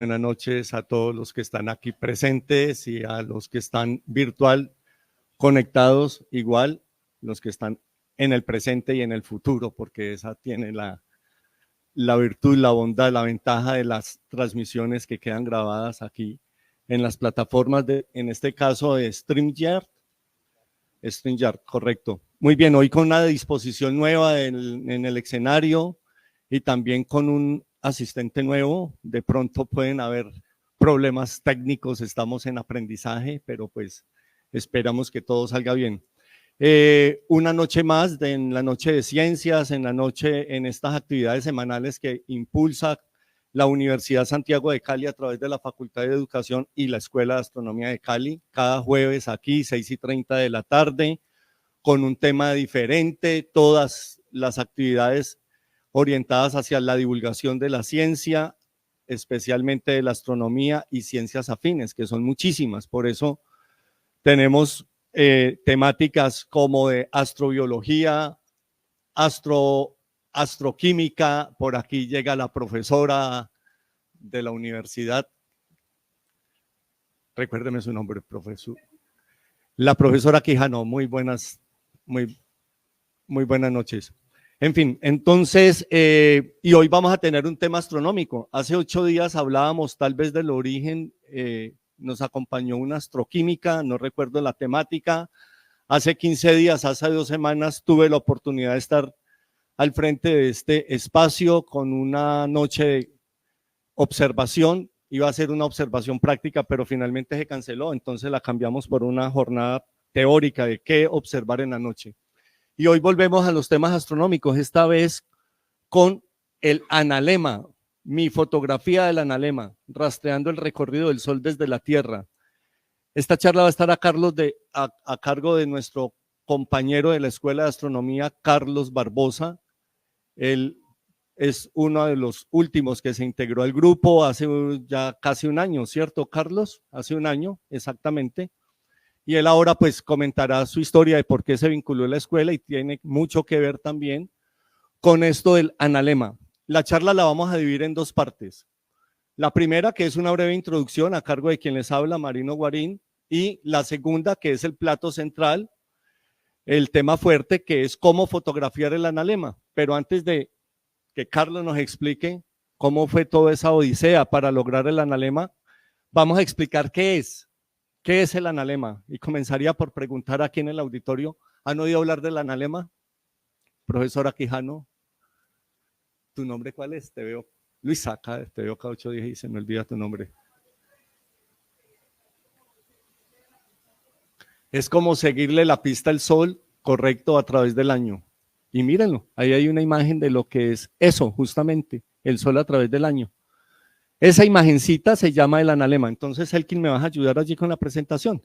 Buenas noches a todos los que están aquí presentes y a los que están virtual conectados, igual los que están en el presente y en el futuro, porque esa tiene la virtud, la bondad, la ventaja de las transmisiones que quedan grabadas aquí en las plataformas, en este caso de StreamYard, correcto. Muy bien, hoy con una disposición nueva en el escenario y también con un asistente nuevo. De pronto pueden haber problemas técnicos, estamos en aprendizaje, pero pues esperamos que todo salga bien. Una noche más en la noche de ciencias, en estas actividades semanales que impulsa la Universidad Santiago de Cali a través de la Facultad de Educación y la Escuela de Astronomía de Cali, cada jueves aquí, 6:30 de la tarde, con un tema diferente, todas las actividades orientadas hacia la divulgación de la ciencia, especialmente de la astronomía y ciencias afines, que son muchísimas. Por eso tenemos temáticas como de astrobiología, astroquímica. Por aquí llega la profesora de la universidad. Recuérdeme su nombre, profesor. La profesora Quijano. Muy buenas noches. En fin, entonces, y hoy vamos a tener un tema astronómico. Hace 8 días hablábamos tal vez del origen, nos acompañó una astroquímica, no recuerdo la temática. Hace 15 días, hace 2 semanas, tuve la oportunidad de estar al frente de este espacio con una noche de observación. Iba a ser una observación práctica, pero finalmente se canceló, entonces la cambiamos por una jornada teórica de qué observar en la noche. Y hoy volvemos a los temas astronómicos, esta vez con el analema, mi fotografía del analema, rastreando el recorrido del Sol desde la Tierra. Esta charla va a estar a cargo de nuestro compañero de la Escuela de Astronomía, Carlos Barbosa. Él es uno de los últimos que se integró al grupo hace ya casi un año, ¿cierto, Carlos? Hace un año, exactamente. Y él ahora pues comentará su historia de por qué se vinculó a la escuela y tiene mucho que ver también con esto del analema. La charla la vamos a dividir en 2 partes. La primera, que es una breve introducción a cargo de quien les habla, Marino Guarín, y la segunda, que es el plato central, el tema fuerte, que es cómo fotografiar el analema. Pero antes de que Carlos nos explique cómo fue toda esa odisea para lograr el analema, vamos a explicar qué es el analema. Y comenzaría por preguntar aquí en el auditorio, ¿han oído hablar del analema? Profesora Quijano, ¿tu nombre cuál es? Te veo, Luis Saca, te veo cada 8 días y se me olvida tu nombre. Es como seguirle la pista al sol correcto a través del año. Y mírenlo, ahí hay una imagen de lo que es eso, justamente, el sol a través del año. Esa imagencita se llama el analema. Entonces, Elkin, me vas a ayudar allí con la presentación.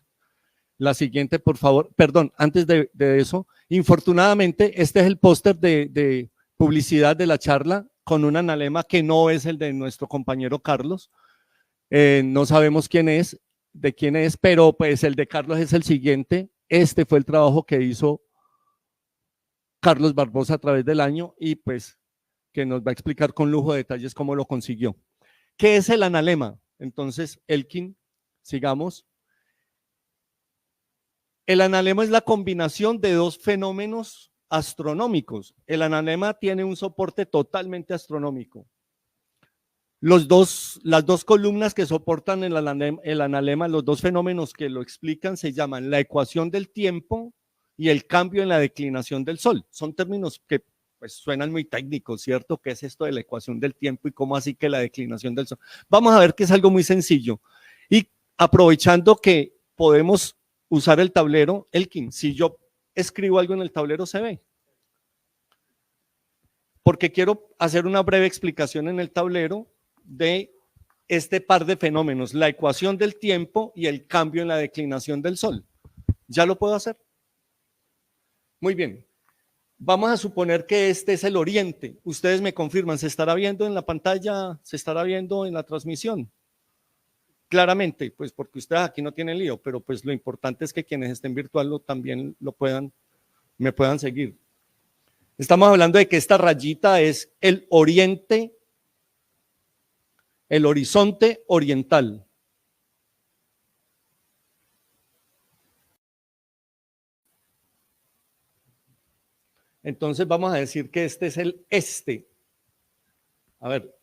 La siguiente, por favor. Perdón, antes de eso, infortunadamente, este es el póster de publicidad de la charla con un analema que no es el de nuestro compañero Carlos. No sabemos de quién es, pero pues el de Carlos es el siguiente. Este fue el trabajo que hizo Carlos Barbosa a través del año y pues que nos va a explicar con lujo de detalles cómo lo consiguió. ¿Qué es el analema? Entonces, Elkin, sigamos. El analema es la combinación de 2 fenómenos astronómicos. El analema tiene un soporte totalmente astronómico. Las dos columnas que soportan el analema, los 2 fenómenos que lo explican, se llaman la ecuación del tiempo y el cambio en la declinación del Sol. Son términos que pues suenan muy técnicos, ¿cierto? ¿Qué es esto de la ecuación del tiempo y cómo así que la declinación del Sol? Vamos a ver que es algo muy sencillo. Y aprovechando que podemos usar el tablero, Elkin, si yo escribo algo en el tablero, ¿se ve? Porque quiero hacer una breve explicación en el tablero de este par de fenómenos, la ecuación del tiempo y el cambio en la declinación del Sol. ¿Ya lo puedo hacer? Muy bien. Vamos a suponer que este es el oriente. Ustedes me confirman, ¿se estará viendo en la pantalla? ¿Se estará viendo en la transmisión? Claramente, pues porque ustedes aquí no tienen lío, pero pues lo importante es que quienes estén virtual también me puedan seguir. Estamos hablando de que esta rayita es el oriente el horizonte oriental. Entonces vamos a decir que este es el este. A ver,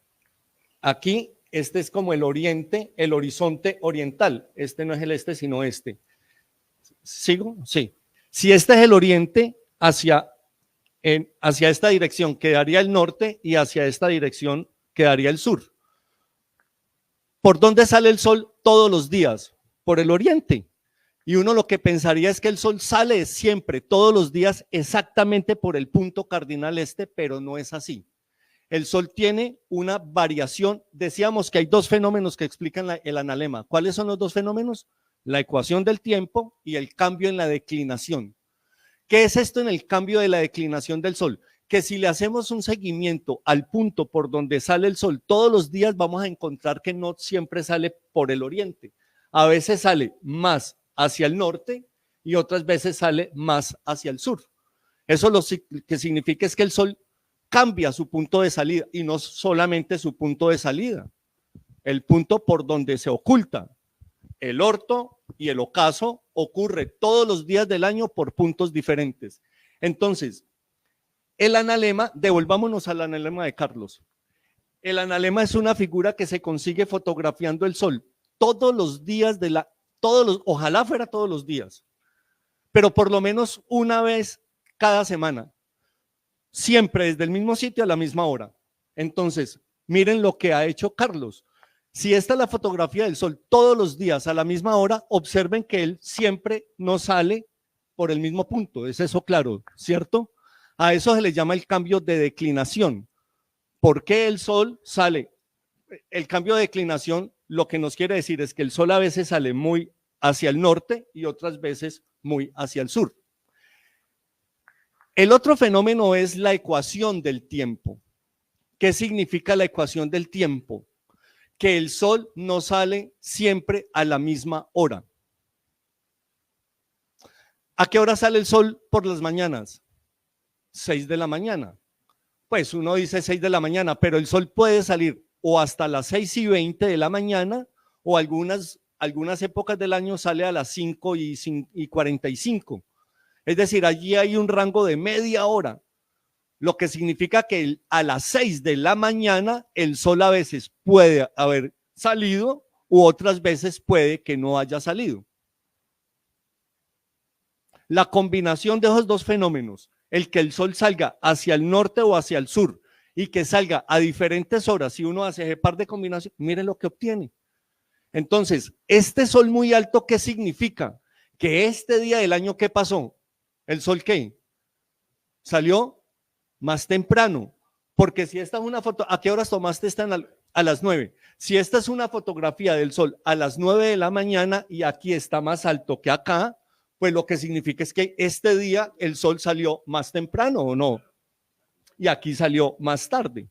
aquí este es como el oriente, el horizonte oriental. Este no es el este, sino este. ¿Sigo? Sí. Si este es el oriente, hacia esta dirección quedaría el norte y hacia esta dirección quedaría el sur. ¿Por dónde sale el sol todos los días? Por el oriente. Y uno lo que pensaría es que el sol sale siempre, todos los días, exactamente por el punto cardinal este, pero no es así. El sol tiene una variación. Decíamos que hay dos fenómenos que explican el analema. ¿Cuáles son los dos fenómenos? La ecuación del tiempo y el cambio en la declinación. ¿Qué es esto en el cambio de la declinación del sol? Que si le hacemos un seguimiento al punto por donde sale el sol todos los días, vamos a encontrar que no siempre sale por el oriente. A veces sale más hacia el norte y otras veces sale más hacia el sur. Eso lo que significa es que el sol cambia su punto de salida y no solamente su punto de salida, el punto por donde se oculta. El orto y el ocaso ocurre todos los días del año por puntos diferentes. Entonces, el analema, devolvámonos al analema de Carlos. El analema es una figura que se consigue fotografiando el sol todos los días ojalá fuera todos los días, pero por lo menos una vez cada semana, siempre desde el mismo sitio a la misma hora. Entonces, miren lo que ha hecho Carlos. Si esta es la fotografía del sol todos los días a la misma hora, observen que él siempre no sale por el mismo punto. ¿Es eso claro? ¿Cierto? A eso se le llama el cambio de declinación. ¿Por qué el sol sale? El cambio de declinación lo que nos quiere decir es que el sol a veces sale muy hacia el norte y otras veces muy hacia el sur. El otro fenómeno es la ecuación del tiempo. ¿Qué significa la ecuación del tiempo? Que el sol no sale siempre a la misma hora. ¿A qué hora sale el sol por las mañanas? 6 de la mañana. Pues uno dice 6 de la mañana, pero el sol puede salir o hasta las 6:20 de la mañana o algunas épocas del año sale a las 5:45. Es decir, allí hay un rango de media hora, lo que significa que a las 6 de la mañana el sol a veces puede haber salido u otras veces puede que no haya salido. La combinación de esos dos fenómenos, el que el sol salga hacia el norte o hacia el sur y que salga a diferentes horas, si uno hace ese par de combinaciones, miren lo que obtiene. Entonces, este sol muy alto, ¿qué significa? Que este día del año, ¿qué pasó? ¿El sol qué? Salió más temprano, porque si esta es una foto, ¿a qué horas tomaste esta? A las 9. Si esta es una fotografía del sol a las 9 de la mañana y aquí está más alto que acá, pues lo que significa es que este día el sol salió más temprano, ¿o no? Y aquí salió más tarde.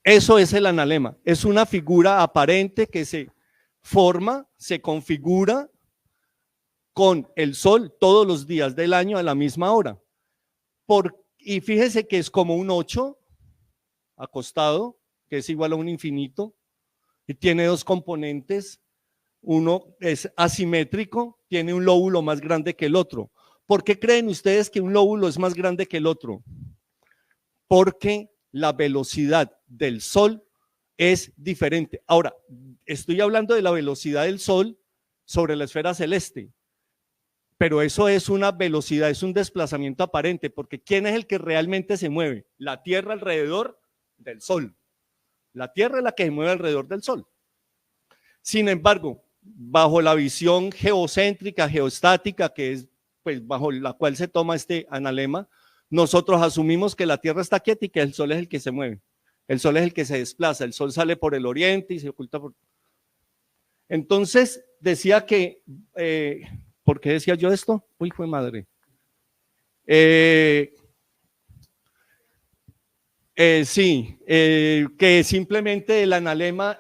Eso es el analema, es una figura aparente que se forma, se configura con el sol todos los días del año a la misma hora. Y fíjese que es como un 8 acostado, que es igual a un infinito, y tiene dos componentes. Uno es asimétrico, tiene un lóbulo más grande que el otro. ¿Por qué creen ustedes que un lóbulo es más grande que el otro? Porque la velocidad del sol es diferente. Ahora, estoy hablando de la velocidad del sol sobre la esfera celeste, pero eso es una velocidad, es un desplazamiento aparente, porque ¿quién es el que realmente se mueve? La Tierra alrededor del sol. La Tierra es la que se mueve alrededor del sol. Sin embargo, bajo la visión geocéntrica, geostática, que es pues bajo la cual se toma este analema, nosotros asumimos que la Tierra está quieta y que el sol es el que se mueve. El sol es el que se desplaza, el sol sale por el oriente y se oculta por... Entonces, decía que, ¿por qué decía yo esto? Uy, fue madre. Sí, que simplemente el analema,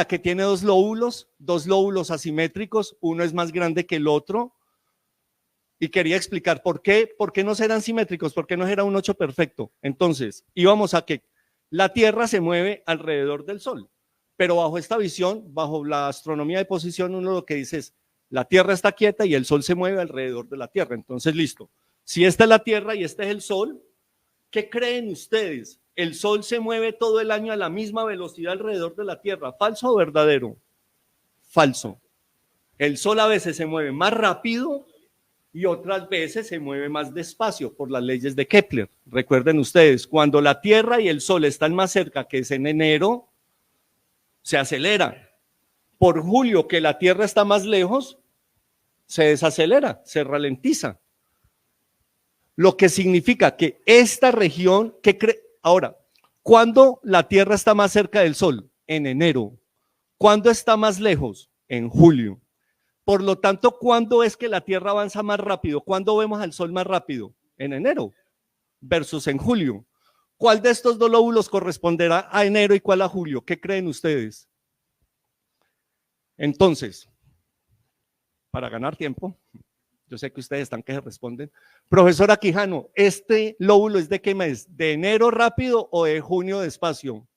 que tiene dos lóbulos asimétricos, uno es más grande que el otro, y quería explicar por qué no serán simétricos, por qué no era un 8 perfecto. Entonces, íbamos a que La Tierra se mueve alrededor del Sol, pero bajo esta visión, bajo la astronomía de posición, uno lo que dice es, la Tierra está quieta y el Sol se mueve alrededor de la Tierra. Entonces, listo. Si esta es la Tierra y este es el Sol, ¿qué creen ustedes? ¿El Sol se mueve todo el año a la misma velocidad alrededor de la Tierra? ¿Falso o verdadero? Falso. El Sol a veces se mueve más rápido y otras veces se mueve más despacio por las leyes de Kepler. Recuerden ustedes, cuando la Tierra y el Sol están más cerca, que es en enero, se acelera. Por julio, que la Tierra está más lejos, se desacelera, se ralentiza. Lo que significa que esta región, ahora, ¿cuándo la Tierra está más cerca del Sol? En enero. ¿Cuándo está más lejos? En julio. Por lo tanto, ¿cuándo es que la Tierra avanza más rápido? ¿Cuándo vemos al Sol más rápido? En enero versus en julio. ¿Cuál de estos dos lóbulos corresponderá a enero y cuál a julio? ¿Qué creen ustedes? Entonces, para ganar tiempo, yo sé que ustedes están que se responden. Profesora Quijano, ¿este lóbulo es de qué mes? ¿De enero rápido o de junio despacio?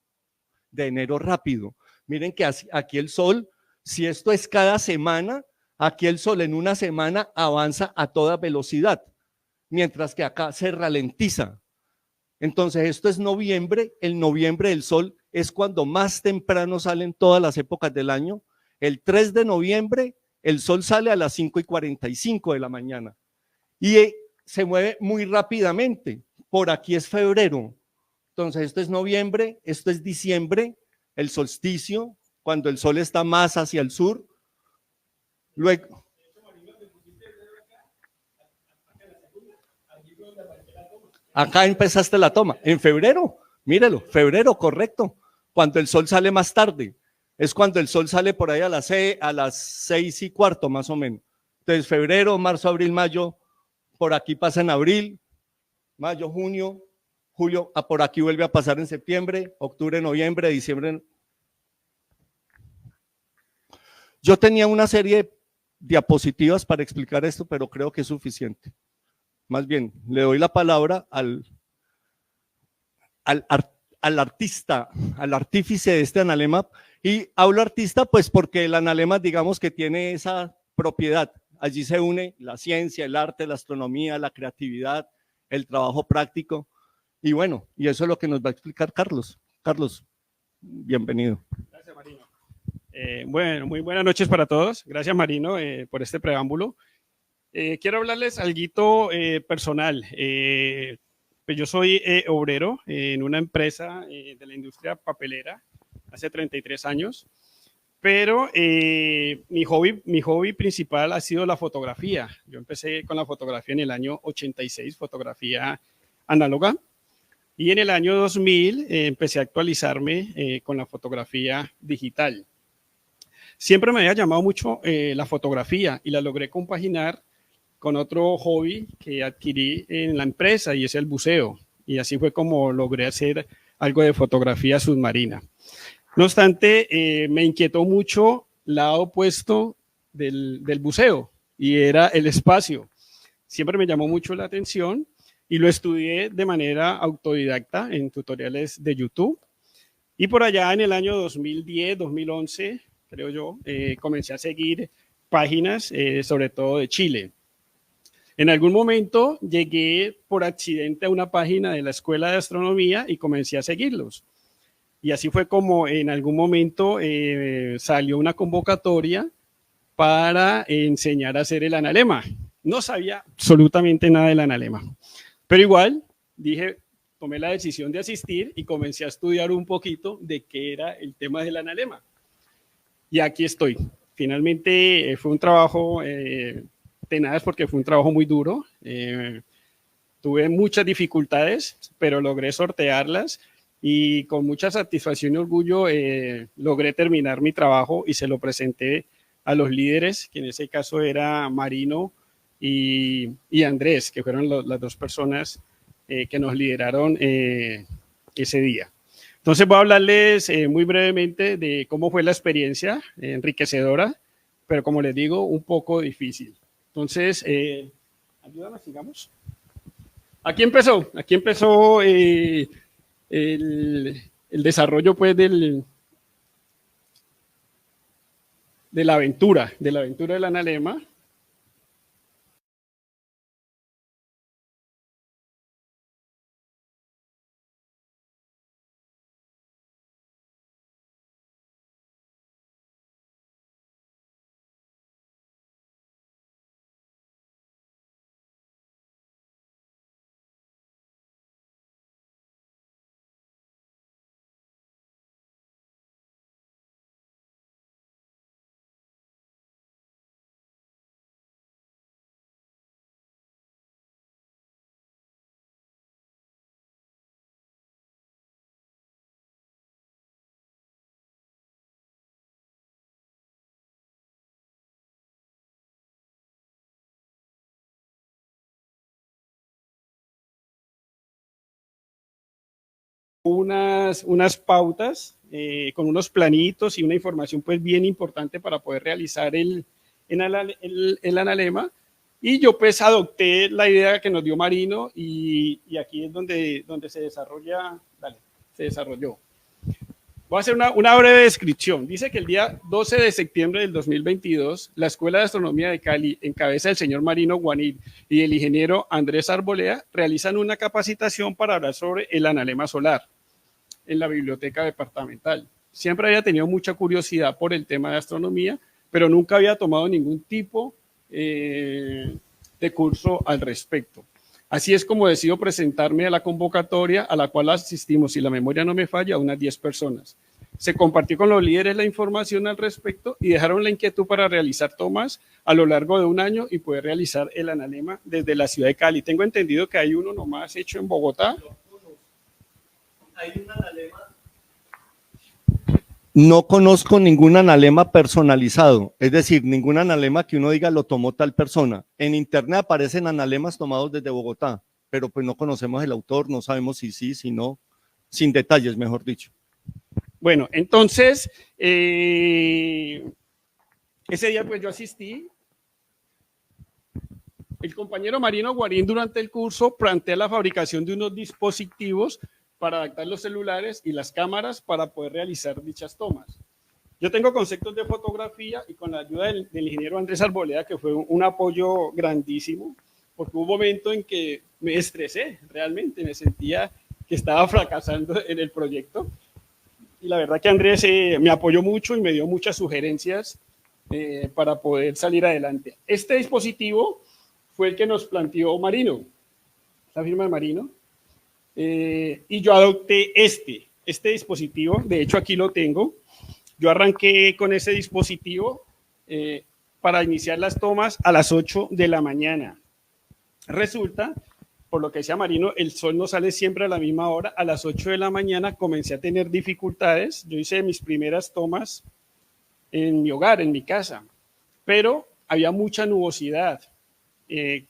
De enero rápido. Miren que aquí el Sol, si esto es cada semana, aquí el Sol en una semana avanza a toda velocidad, mientras que acá se ralentiza. Entonces esto es noviembre, el noviembre del Sol es cuando más temprano salen todas las épocas del año. El 3 de noviembre el Sol sale a las 5:45 de la mañana y se mueve muy rápidamente. Por aquí es febrero. Entonces esto es noviembre, esto es diciembre, el solsticio, cuando el Sol está más hacia el sur. Luego, acá empezaste la toma, en febrero, mírelo, febrero, correcto, cuando el Sol sale más tarde, es cuando el Sol sale por ahí a las 6:15 más o menos. Entonces febrero, marzo, abril, mayo, por aquí pasa en abril, mayo, junio, julio, por aquí vuelve a pasar en septiembre, octubre, noviembre, diciembre. Yo tenía una serie de diapositivas para explicar esto, pero creo que es suficiente. Más bien, le doy la palabra al artista, al artífice de este Analemap. Y hablo artista, pues porque el Analemap, digamos que tiene esa propiedad. Allí se une la ciencia, el arte, la astronomía, la creatividad, el trabajo práctico. Y bueno, y eso es lo que nos va a explicar Carlos. Carlos, bienvenido. Gracias, Marino. Bueno, muy buenas noches para todos. Gracias, Marino, por este preámbulo. Quiero hablarles algo personal. Pues yo soy obrero en una empresa de la industria papelera hace 33 años, pero mi hobby principal ha sido la fotografía. Yo empecé con la fotografía en el año 86, fotografía análoga, y en el año 2000 empecé a actualizarme con la fotografía digital. Siempre me había llamado mucho la fotografía y la logré compaginar con otro hobby que adquirí en la empresa y es el buceo. Y así fue como logré hacer algo de fotografía submarina. No obstante, me inquietó mucho el lado opuesto del buceo y era el espacio. Siempre me llamó mucho la atención y lo estudié de manera autodidacta en tutoriales de YouTube. Y por allá en el año 2010, 2011, creo yo, comencé a seguir páginas, sobre todo de Chile. En algún momento llegué por accidente a una página de la Escuela de Astronomía y comencé a seguirlos. Y así fue como en algún momento salió una convocatoria para enseñar a hacer el analema. No sabía absolutamente nada del analema, pero igual dije, tomé la decisión de asistir y comencé a estudiar un poquito de qué era el tema del analema. Y aquí estoy. Finalmente fue un trabajo tenaz porque fue un trabajo muy duro. Tuve muchas dificultades, pero logré sortearlas y con mucha satisfacción y orgullo logré terminar mi trabajo y se lo presenté a los líderes, que en ese caso era Marino y Andrés, que fueron las dos personas que nos lideraron ese día. Entonces voy a hablarles muy brevemente de cómo fue la experiencia, enriquecedora, pero como les digo, un poco difícil. Entonces, ayúdame, sigamos. Aquí empezó el desarrollo pues de la aventura del analema. Unas pautas con unos planitos y una información pues bien importante para poder realizar el analema, y yo pues adopté la idea que nos dio Marino y aquí es donde se desarrolló. Voy a hacer una breve descripción. Dice que el día 12 de septiembre del 2022, la Escuela de Astronomía de Cali, en cabeza del señor Marino Guanil y el ingeniero Andrés Arboleda, realizan una capacitación para hablar sobre el analema solar en la biblioteca departamental. Siempre había tenido mucha curiosidad por el tema de astronomía, pero nunca había tomado ningún tipo de curso al respecto. Así es como decido presentarme a la convocatoria, a la cual asistimos, si la memoria no me falla, a unas 10 personas. Se compartió con los líderes la información al respecto y dejaron la inquietud para realizar tomas a lo largo de un año y poder realizar el analema desde la ciudad de Cali. Tengo entendido que hay uno nomás hecho en Bogotá. Hay un analema. No conozco ningún analema personalizado, es decir, ningún analema que uno diga lo tomó tal persona. En internet aparecen analemas tomados desde Bogotá, pero pues no conocemos el autor, no sabemos si sí, si no, sin detalles, mejor dicho. Bueno, entonces, ese día pues yo asistí. El compañero Marino Guarín durante el curso plantea la fabricación de unos dispositivos para adaptar los celulares y las cámaras para poder realizar dichas tomas. Yo tengo conceptos de fotografía y con la ayuda del ingeniero Andrés Arboleda, que fue un apoyo grandísimo, porque hubo un momento en que me estresé, realmente me sentía que estaba fracasando en el proyecto. Y la verdad que Andrés me apoyó mucho y me dio muchas sugerencias para poder salir adelante. Este dispositivo fue el que nos planteó Marino, la firma de Marino. Y yo adopté este dispositivo, de hecho aquí lo tengo. Yo arranqué con ese dispositivo para iniciar las tomas a las 8 de la mañana. Resulta, por lo que decía Marino, el sol no sale siempre a la misma hora. A las 8 de la mañana comencé a tener dificultades. Yo hice mis primeras tomas en mi hogar, en mi casa, pero había mucha nubosidad.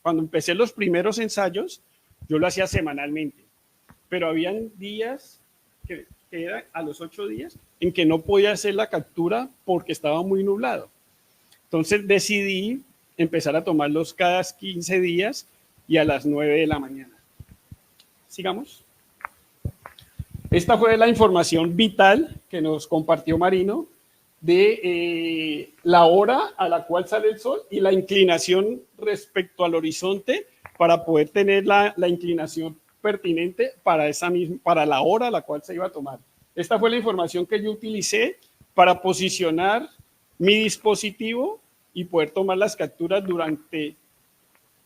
Cuando empecé los primeros ensayos, yo lo hacía semanalmente, pero habían días que eran a los 8 días en que no podía hacer la captura porque estaba muy nublado. Entonces decidí empezar a tomarlos cada 15 días y a las 9 de la mañana. Sigamos. Esta fue la información vital que nos compartió Marino de la hora a la cual sale el sol y la inclinación respecto al horizonte para poder tener la inclinación pertinente para la hora a la cual se iba a tomar. Esta fue la información que yo utilicé para posicionar mi dispositivo y poder tomar las capturas durante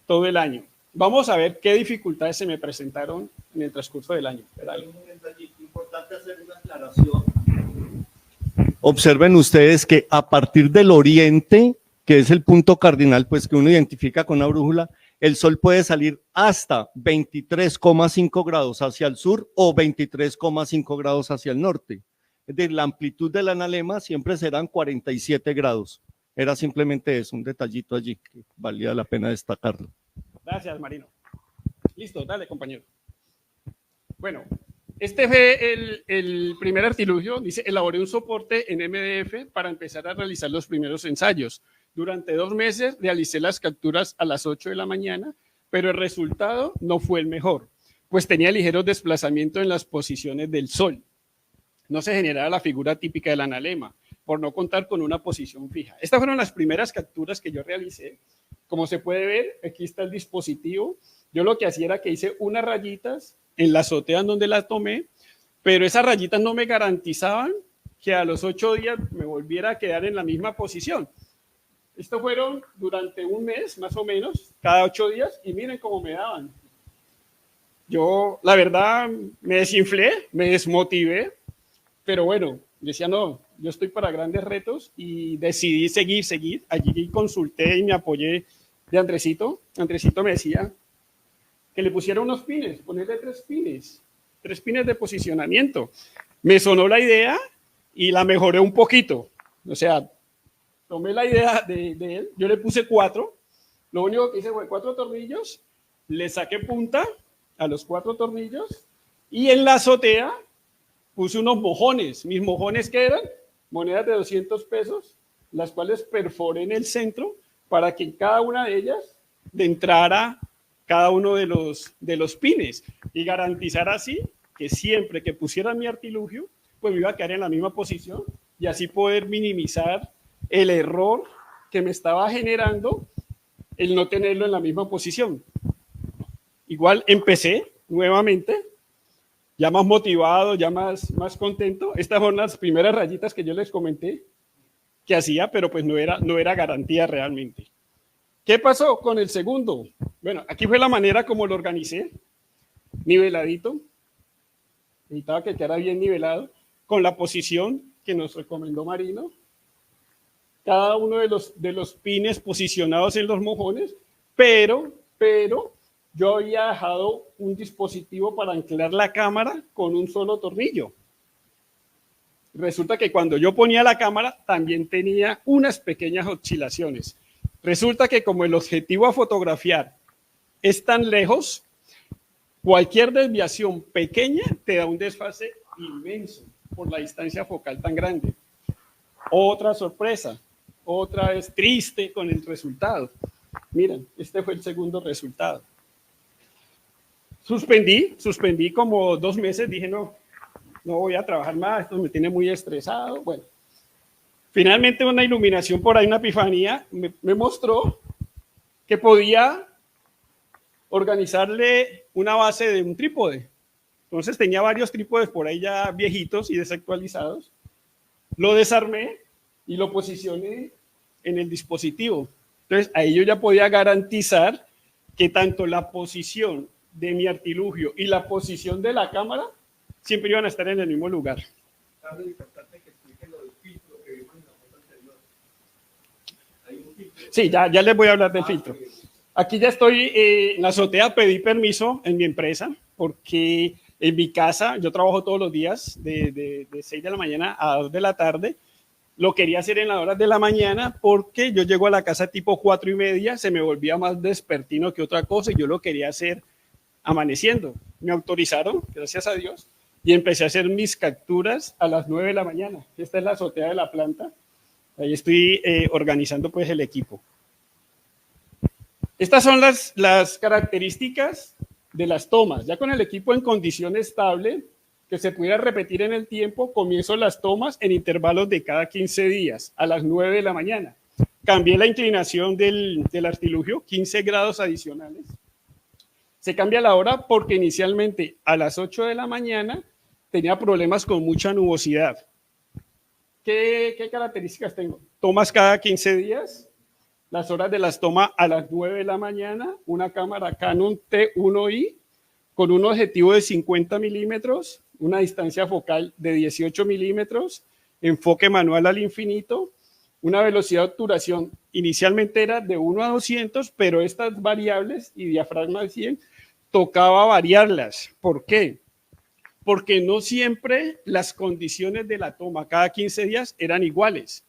todo el año. Vamos a ver qué dificultades se me presentaron en el transcurso del año. Es importante hacer una aclaración. Observen ustedes que a partir del oriente, que es el punto cardinal, pues que uno identifica con la brújula, el sol puede salir hasta 23,5 grados hacia el sur o 23,5 grados hacia el norte. Es decir, la amplitud del analema siempre serán 47 grados. Era simplemente eso, un detallito allí que valía la pena destacarlo. Gracias, Marino. Listo, dale, compañero. Bueno, este fue el primer artilugio. Dice, elaboré un soporte en MDF para empezar a realizar los primeros ensayos. Durante 2 meses realicé las capturas a las 8 de la mañana, pero el resultado no fue el mejor. pues tenía ligeros desplazamientos en las posiciones del sol. No se generaba la figura típica del analema, por no contar con una posición fija. Estas fueron las primeras capturas que yo realicé. Como se puede ver, aquí está el dispositivo. Yo lo que hacía era que hice unas rayitas en la azotea en donde las tomé, pero esas rayitas no me garantizaban que a los 8 días me volviera a quedar en la misma posición. Esto fueron durante un mes, más o menos, cada 8 días, y miren cómo me daban. Yo, la verdad, me desinflé, me desmotivé, pero bueno, decía, no, yo estoy para grandes retos y decidí seguir. Allí consulté y me apoyé de Andresito. Andresito me decía que le pusiera unos pines, ponerle 3 pines de posicionamiento. Me sonó la idea y la mejoré un poquito. O sea, tomé la idea de él, yo le puse 4. Lo único que hice fue 4 tornillos, le saqué punta a los 4 tornillos y en la azotea puse unos mojones. Mis mojones, ¿qué eran? Monedas de 200 pesos, las cuales perforé en el centro para que en cada una de ellas entrara cada uno de los pines y garantizar así que siempre que pusiera mi artilugio, pues me iba a quedar en la misma posición y así poder minimizar el error que me estaba generando el no tenerlo en la misma posición. Igual empecé nuevamente, ya más motivado, ya más contento. Estas fueron las primeras rayitas que yo les comenté que hacía, pero pues no era garantía realmente. ¿Qué pasó con el segundo? Bueno, aquí fue la manera como lo organicé, niveladito. Necesitaba que quedara bien nivelado, con la posición que nos recomendó Marino. Cada uno de los pines posicionados en los mojones, pero yo había dejado un dispositivo para anclar la cámara con un solo tornillo. Resulta que cuando yo ponía la cámara también tenía unas pequeñas oscilaciones. Resulta que como el objetivo a fotografiar es tan lejos, cualquier desviación pequeña te da un desfase inmenso por la distancia focal tan grande. Otra sorpresa, otra vez triste con el resultado. Miren, este fue el segundo resultado. Suspendí como 2 meses, dije no voy a trabajar más, esto me tiene muy estresado. Bueno, finalmente una iluminación por ahí, una epifanía, me mostró que podía organizarle una base de un trípode. Entonces tenía varios trípodes por ahí ya viejitos y desactualizados. Lo desarmé y lo posicioné en el dispositivo. Entonces ahí yo ya podía garantizar que tanto la posición de mi artilugio y la posición de la cámara siempre iban a estar en el mismo lugar. Es muy importante que expliquen lo del filtro que vimos en la foto anterior. ¿Hay un filtro? Sí, ya les voy a hablar del filtro. Aquí ya estoy en la azotea, pedí permiso en mi empresa porque en mi casa yo trabajo todos los días de 6 de la mañana a 2 de la tarde. Lo quería hacer en las horas de la mañana porque yo llego a la casa tipo 4:30, se me volvía más despertino que otra cosa y yo lo quería hacer amaneciendo. Me autorizaron, gracias a Dios, y empecé a hacer mis capturas a las 9 de la mañana. Esta es la azotea de la planta. Ahí estoy organizando pues el equipo. Estas son las características de las tomas. Ya con el equipo en condición estable, que se pudiera repetir en el tiempo, comienzo las tomas en intervalos de cada 15 días, a las 9 de la mañana. Cambié la inclinación del artilugio, 15 grados adicionales. Se cambia la hora porque inicialmente a las 8 de la mañana tenía problemas con mucha nubosidad. ¿Qué características tengo? Tomas cada 15 días, las horas de las tomas a las 9 de la mañana, una cámara Canon T1i con un objetivo de 50 milímetros, una distancia focal de 18 milímetros, enfoque manual al infinito, una velocidad de obturación inicialmente era de 1 a 200, pero estas variables y diafragma de 100 tocaba variarlas. ¿Por qué? Porque no siempre las condiciones de la toma cada 15 días eran iguales.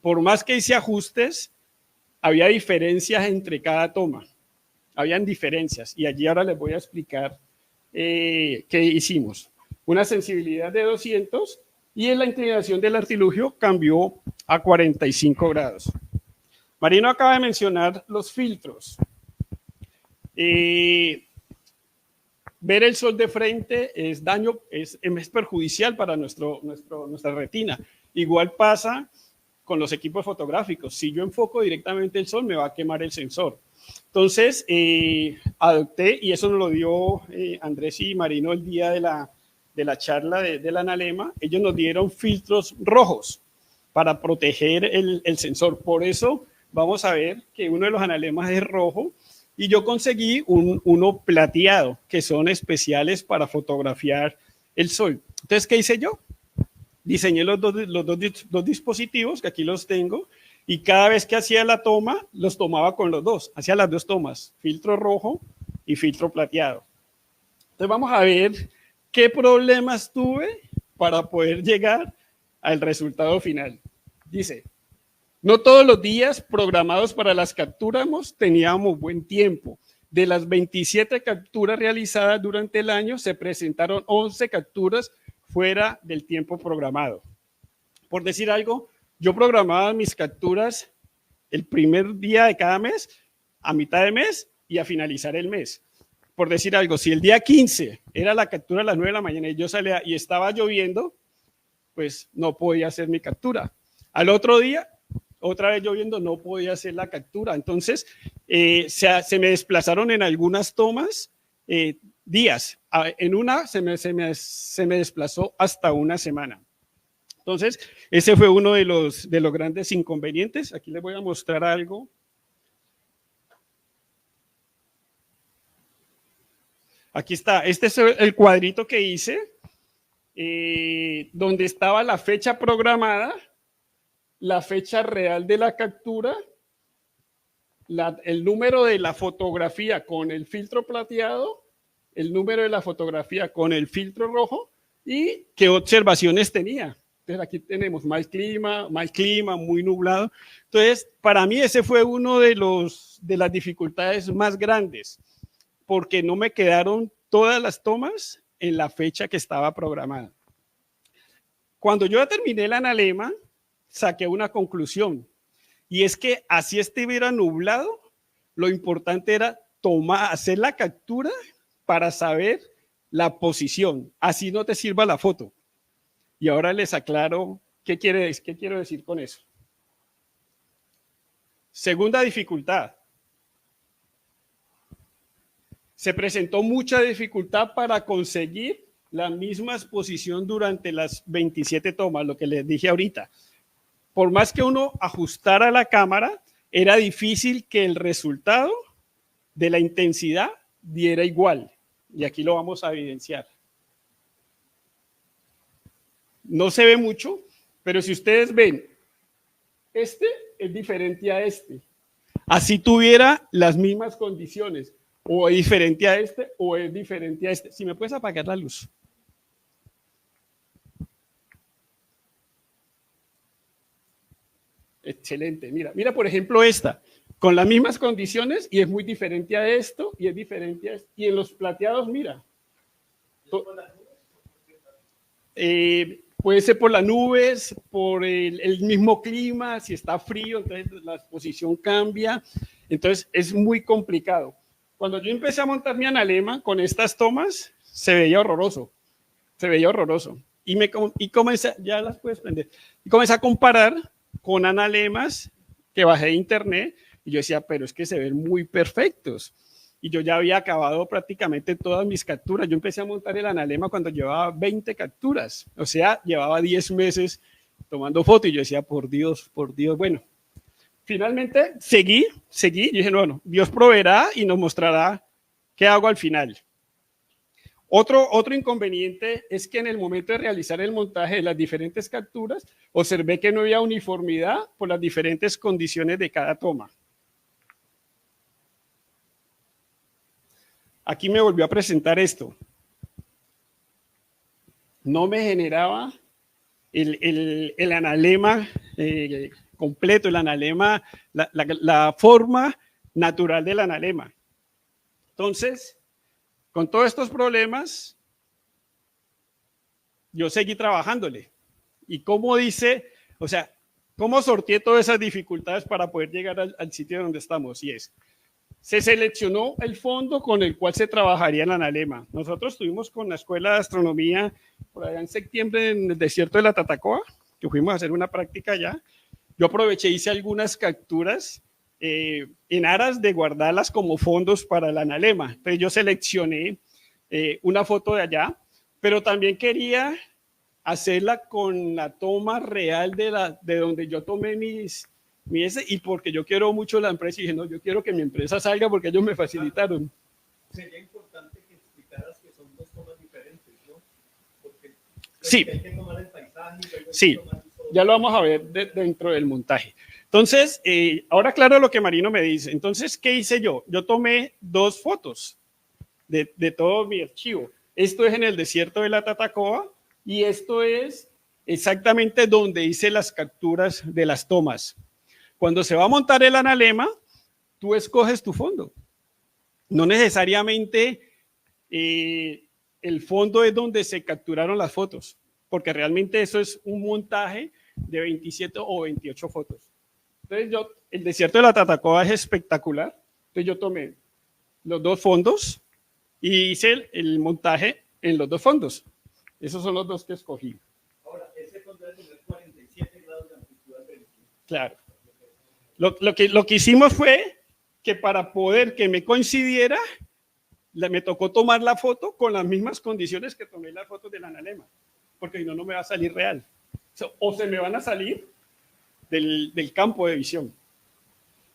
Por más que hice ajustes, había diferencias entre cada toma. Habían diferencias y allí ahora les voy a explicar qué hicimos. Una sensibilidad de 200 y en la inclinación del artilugio cambió a 45 grados. Marino acaba de mencionar los filtros. ver el sol de frente es perjudicial para nuestra retina. Igual pasa con los equipos fotográficos. Si yo enfoco directamente el sol, me va a quemar el sensor. Entonces, adopté, y eso nos lo dio Andrés y Marino el día de la charla de la analema. Ellos nos dieron filtros rojos para proteger el sensor. Por eso vamos a ver que uno de los analemas es rojo, y yo conseguí uno plateado, que son especiales para fotografiar el sol. Entonces, ¿qué hice yo? Diseñé los dos dispositivos, que aquí los tengo, y cada vez que hacía la toma, los tomaba con los dos. Hacía las dos tomas, filtro rojo y filtro plateado. Entonces vamos a ver qué problemas tuve para poder llegar al resultado final. Dice, no todos los días programados para las capturas teníamos buen tiempo. De las 27 capturas realizadas durante el año, se presentaron 11 capturas fuera del tiempo programado. Por decir algo, yo programaba mis capturas el primer día de cada mes, a mitad de mes y a finalizar el mes. Por decir algo, si el día 15 era la captura a las 9 de la mañana y yo salía y estaba lloviendo, pues no podía hacer mi captura. Al otro día, otra vez lloviendo, no podía hacer la captura. Entonces, se me desplazaron en algunas tomas días. En una se me desplazó hasta una semana. Entonces, ese fue uno de los grandes inconvenientes. Aquí les voy a mostrar algo. Aquí está. Este es el cuadrito que hice, donde estaba la fecha programada, la fecha real de la captura, el número de la fotografía con el filtro plateado, el número de la fotografía con el filtro rojo y qué observaciones tenía. Entonces aquí tenemos mal clima, muy nublado. Entonces, para mí ese fue uno de las dificultades más grandes, porque no me quedaron todas las tomas en la fecha que estaba programada. Cuando yo terminé el analema, saqué una conclusión, y es que así estuviera nublado, lo importante era hacer la captura para saber la posición, así no te sirva la foto. Y ahora les aclaro qué quiero decir con eso. Segunda dificultad. Se presentó mucha dificultad para conseguir la misma exposición durante las 27 tomas, lo que les dije ahorita. Por más que uno ajustara la cámara, era difícil que el resultado de la intensidad diera igual. Y aquí lo vamos a evidenciar. No se ve mucho, pero si ustedes ven, este es diferente a este. Así tuviera las mismas condiciones, o es diferente a este, o es diferente a este. Si me puedes apagar la luz. Excelente. Mira por ejemplo esta, con las mismas condiciones y es muy diferente a esto y es diferente a esto. Y en los plateados, mira. Puede ser por las nubes, por el mismo clima, si está frío, entonces la exposición cambia. Entonces es muy complicado. Cuando yo empecé a montar mi analema con estas tomas, se veía horroroso. Se veía horroroso. Y comencé, ya las puedes prender, y comencé a comparar con analemas que bajé de internet y yo decía, pero es que se ven muy perfectos. Y yo ya había acabado prácticamente todas mis capturas. Yo empecé a montar el analema cuando llevaba 20 capturas. O sea, llevaba 10 meses tomando fotos y yo decía, por Dios. Bueno, finalmente seguí y dije, bueno, Dios proveerá y nos mostrará qué hago al final. Otro inconveniente es que en el momento de realizar el montaje de las diferentes capturas, observé que no había uniformidad por las diferentes condiciones de cada toma. Aquí me volvió a presentar esto. No me generaba el analema completo, el analema, la forma natural del analema. Entonces, con todos estos problemas, yo seguí trabajándole. ¿Y cómo cómo sorteé todas esas dificultades para poder llegar al sitio donde estamos? Y es, Se seleccionó el fondo con el cual se trabajaría en la analema. Nosotros estuvimos con la Escuela de Astronomía por allá en septiembre en el desierto de la Tatacoa, que fuimos a hacer una práctica allá. Yo aproveché, hice algunas capturas en aras de guardarlas como fondos para la analema. Entonces yo seleccioné una foto de allá, pero también quería hacerla con la toma real de donde yo tomé y porque yo quiero mucho la empresa y dije, no, yo quiero que mi empresa salga porque ellos me facilitaron. Sería importante que explicaras que son dos tomas diferentes, ¿no? Porque sí, hay que tomar el paisaje, sí, ya lo vamos a ver dentro del montaje. Entonces, ahora claro lo que Marino me dice. Entonces, ¿qué hice yo? Yo tomé 2 fotos de todo mi archivo. Esto es en el desierto de la Tatacoa y esto es exactamente donde hice las capturas de las tomas. Cuando se va a montar el analema, tú escoges tu fondo. No necesariamente el fondo es donde se capturaron las fotos, porque realmente eso es un montaje de 27 o 28 fotos. Entonces el desierto de la Tatacoa es espectacular. Entonces yo tomé los 2 fondos y hice el montaje en los 2 fondos. Esos son los 2 que escogí. Ahora, ese fondo debe tener 47 grados de amplitud al vertical. Claro. Lo que hicimos fue que para poder que me coincidiera, me tocó tomar la foto con las mismas condiciones que tomé las fotos del analema, porque si no, no me va a salir real. O se me van a salir del campo de visión.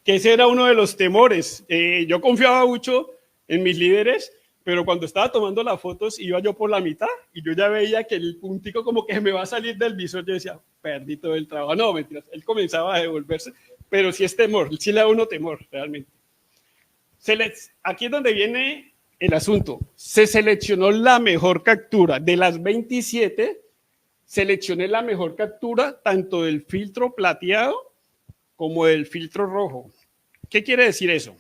Que ese era uno de los temores. Yo confiaba mucho en mis líderes, pero cuando estaba tomando las fotos iba yo por la mitad y yo ya veía que el puntico como que me va a salir del visor. Yo decía, perdí todo el trabajo. No, mentiras. Él comenzaba a devolverse, pero sí es temor, sí le da uno temor realmente. Aquí es donde viene el asunto. Se seleccionó la mejor captura. De las 27, seleccioné la mejor captura tanto del filtro plateado como del filtro rojo. ¿Qué quiere decir eso?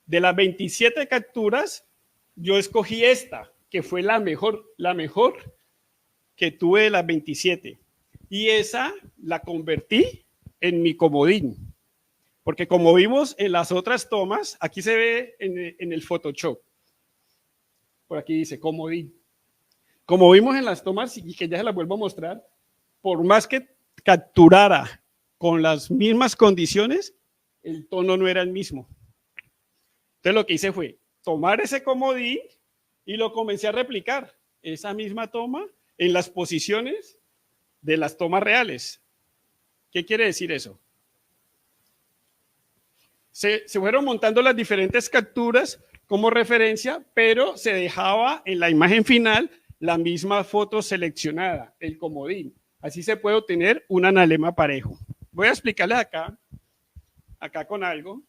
De las 27 capturas, yo escogí esta, que fue la mejor que tuve de las 27. Y esa la convertí en mi comodín. Porque como vimos en las otras tomas, aquí se ve en el Photoshop. Por aquí dice comodín. Como vimos en las tomas, y que ya se las vuelvo a mostrar, por más que capturara con las mismas condiciones, el tono no era el mismo. Entonces lo que hice fue tomar ese comodín y lo comencé a replicar, esa misma toma, en las posiciones de las tomas reales. ¿Qué quiere decir eso? Se fueron montando las diferentes capturas como referencia, pero se dejaba en la imagen final la misma foto seleccionada, el comodín. Así se puede obtener un analema parejo. Voy a explicarles acá con algo.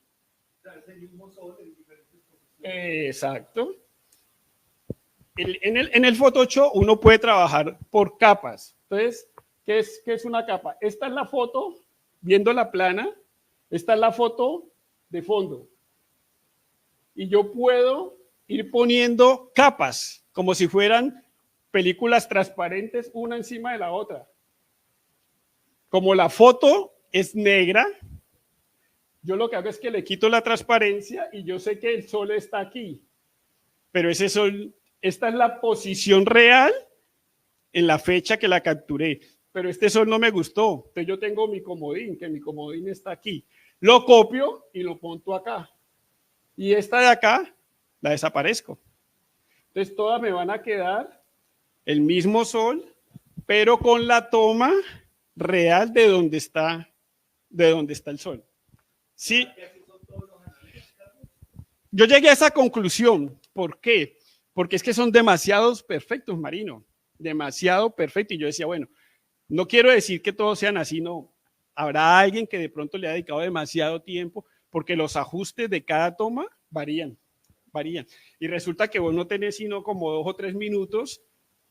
Exacto. En el Photoshop uno puede trabajar por capas. Entonces, ¿qué es una capa? Esta es la foto, viendo la plana. Esta es la foto de fondo. Y yo puedo ir poniendo capas, como si fueran películas transparentes una encima de la otra. Como la foto es negra, yo lo que hago es que le quito la transparencia y yo sé que el sol está aquí. Pero ese sol, esta es la posición real en la fecha que la capturé. Pero este sol no me gustó. Entonces yo tengo mi comodín, que mi comodín está aquí. Lo copio y lo pongo acá. Y esta de acá la desaparezco. Entonces todas me van a quedar el mismo sol, pero con la toma real de donde está el sol. Sí. Yo llegué a esa conclusión. ¿Por qué? Porque es que son demasiados perfectos, Marino. Demasiado perfectos. Y yo decía, bueno, no quiero decir que todos sean así, no. Habrá alguien que de pronto le ha dedicado demasiado tiempo, porque los ajustes de cada toma varían. Y resulta que vos no tenés sino como 2 o 3 minutos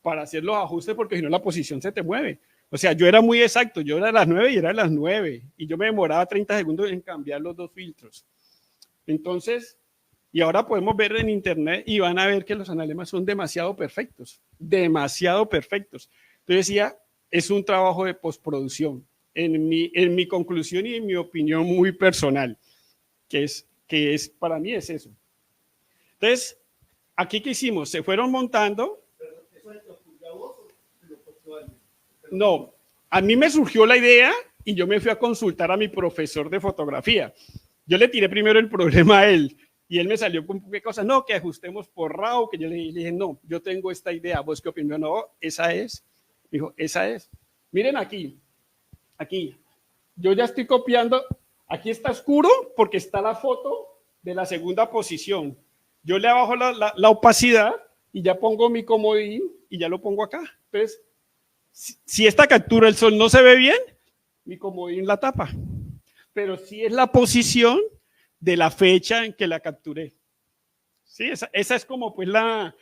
para hacer los ajustes, porque si no la posición se te mueve. O sea, yo era muy exacto, yo era a las 9 y era a las 9, y yo me demoraba 30 segundos en cambiar los 2 filtros. Entonces, y ahora podemos ver en internet y van a ver que los analemas son demasiado perfectos. Entonces decía, es un trabajo de postproducción. En mi conclusión y en mi opinión muy personal, que es que es, para mí es eso. Entonces, aquí ¿qué hicimos? Se fueron montando. ¿Eso te ocurrió a vos o te lo ocurrió a alguien? No, a mí me surgió la idea y yo me fui a consultar a mi profesor de fotografía. Yo le tiré primero el problema a él y él me salió con qué cosas, no, que ajustemos por RAW, que yo le dije, no, yo tengo esta idea, ¿vos qué opinas? No, esa es. Dijo, esa es. Miren aquí, yo ya estoy copiando, aquí está oscuro porque está la foto de la segunda posición. Yo le bajo la opacidad y ya pongo mi comodín y ya lo pongo acá. Entonces, si esta captura el sol no se ve bien, mi comodín la tapa. Pero sí es la posición de la fecha en que la capturé. Sí, esa es como pues la